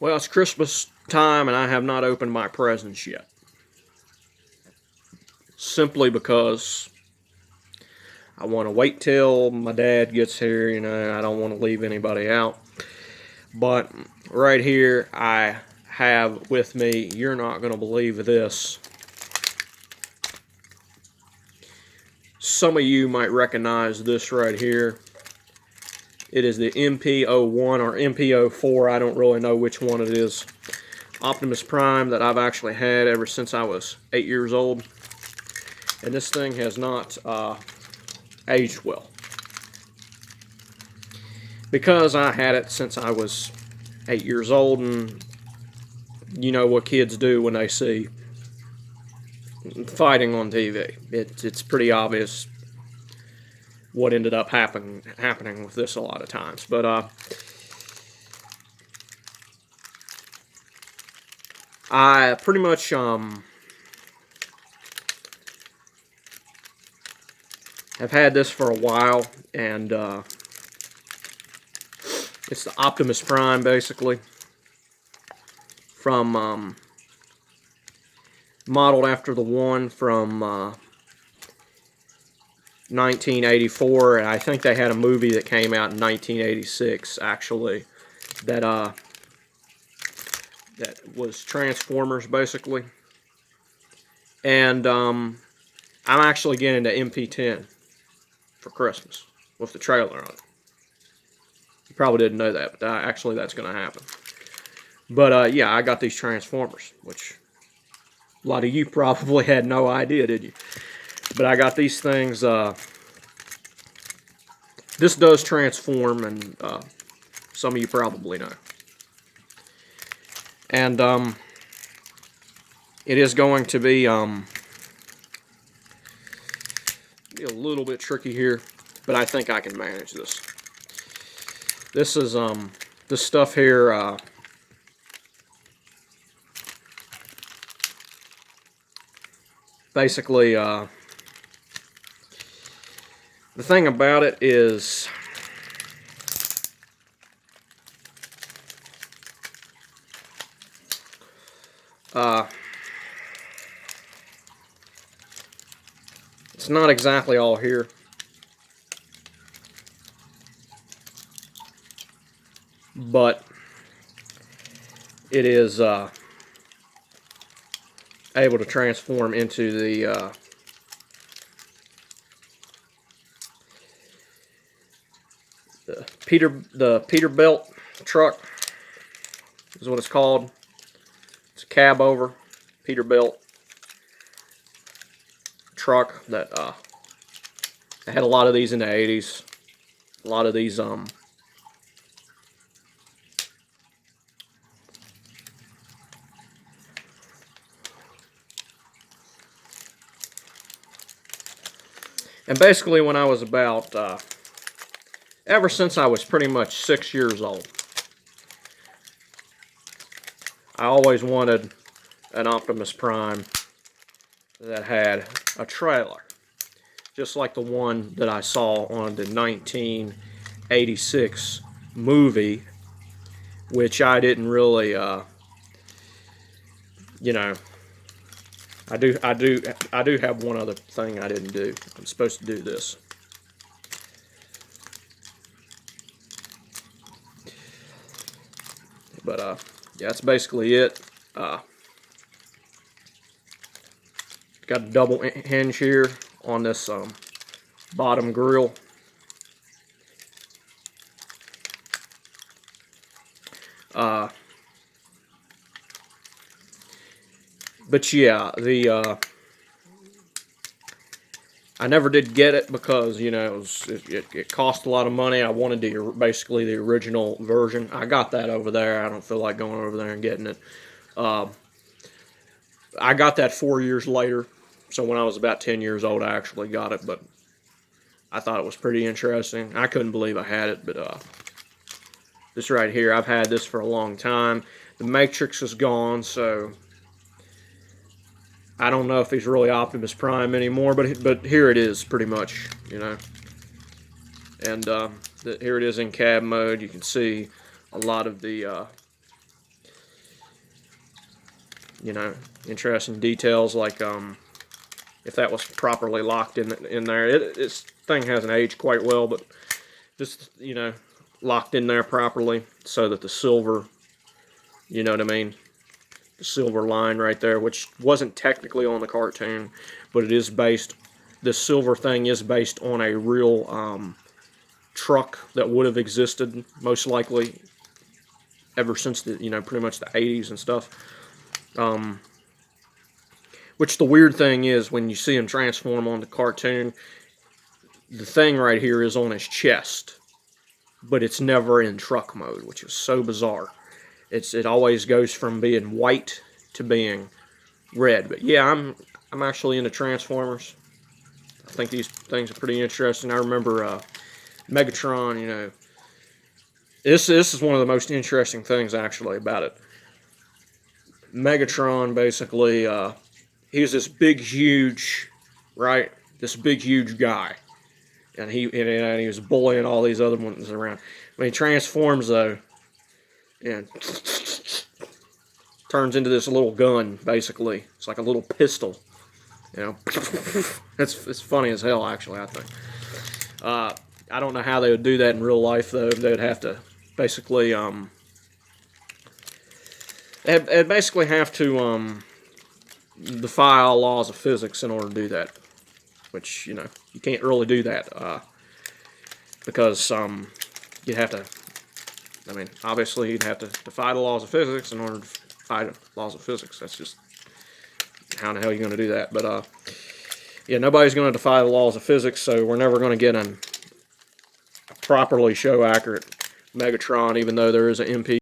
Well, it's Christmas time and I have not opened my presents yet. Simply because I want to wait till my dad gets here. I don't want to leave anybody out. But right here, I have with me, you're not going to believe this. Some of you might recognize this right here. It is the MP01 or MP04. I don't really know which one it is. Optimus Prime that I've actually had ever since I was 8 years old. And this thing has not aged well. Because I had it since I was 8 years old, and you know what kids do when they see fighting on TV. It's pretty obvious what ended up happening with this a lot of times. But I pretty much have had this for a while, and it's the Optimus Prime, basically, from modeled after the one from 1984, and I think they had a movie that came out in 1986, actually, that was Transformers, basically. And I'm actually getting the MP10 for Christmas with the trailer on it. You probably didn't know that, but actually that's going to happen. But yeah, I got these Transformers, which a lot of you probably had no idea, did you? But I got these things. This does transform, and some of you probably know. And it is going to be a little bit tricky here, but I think I can manage this. This is this stuff here. Basically, the thing about it is, it's not exactly all here. But it is able to transform into the Peterbilt truck is what it's called. It's a cab over Peterbilt truck that I had a lot of these in the 80s. A lot of these and basically when I was about ever since I was pretty much 6 years old, I always wanted an Optimus Prime that had a trailer, just like the one that I saw on the 1986 movie, which I didn't really, you know, I do have one other thing I didn't do. I'm supposed to do this. But yeah, that's basically it. Got a double hinge here on this bottom grill. But yeah, I never did get it because, you know, it cost a lot of money. I wanted basically the original version. I got that over there. I don't feel like going over there and getting it. I got that 4 years later. So when I was about 10 years old, I actually got it. But I thought it was pretty interesting. I couldn't believe I had it. But this right here, I've had this for a long time. The Matrix is gone, so I don't know if he's really Optimus Prime anymore, but here it is, pretty much, you know. And here it is in cab mode. You can see a lot of the You know, interesting details like if that was properly locked in there. This thing hasn't aged quite well, but just, you know, locked in there properly so that the silver, you know what I mean, the silver line right there, which wasn't technically on the cartoon, but it is based, this silver thing is based on a real truck that would have existed most likely ever since the, you know, pretty much the 80s and stuff. Which the weird thing is, when you see him transform on the cartoon, the thing right here is on his chest, but it's never in truck mode, which is so bizarre. It always goes from being white to being red. But yeah, I'm actually into Transformers. I think these things are pretty interesting. I remember Megatron. You know, this is one of the most interesting things actually about it. Megatron basically, he was this big, huge, right? This big, huge guy, and he was bullying all these other ones around. When he transforms though, and turns into this little gun, basically. It's like a little pistol. You know, it's funny as hell, actually, I think. I don't know how they would do that in real life, though. They'd have to basically, they'd basically have to defy all laws of physics in order to do that. Which, you know, you can't really do that because you'd have to. I mean, obviously, you'd have to defy the laws of physics in order to defy the laws of physics. That's just how the hell are you going to do that? But yeah, nobody's going to defy the laws of physics, so we're never going to get a properly show accurate Megatron, even though there is an MP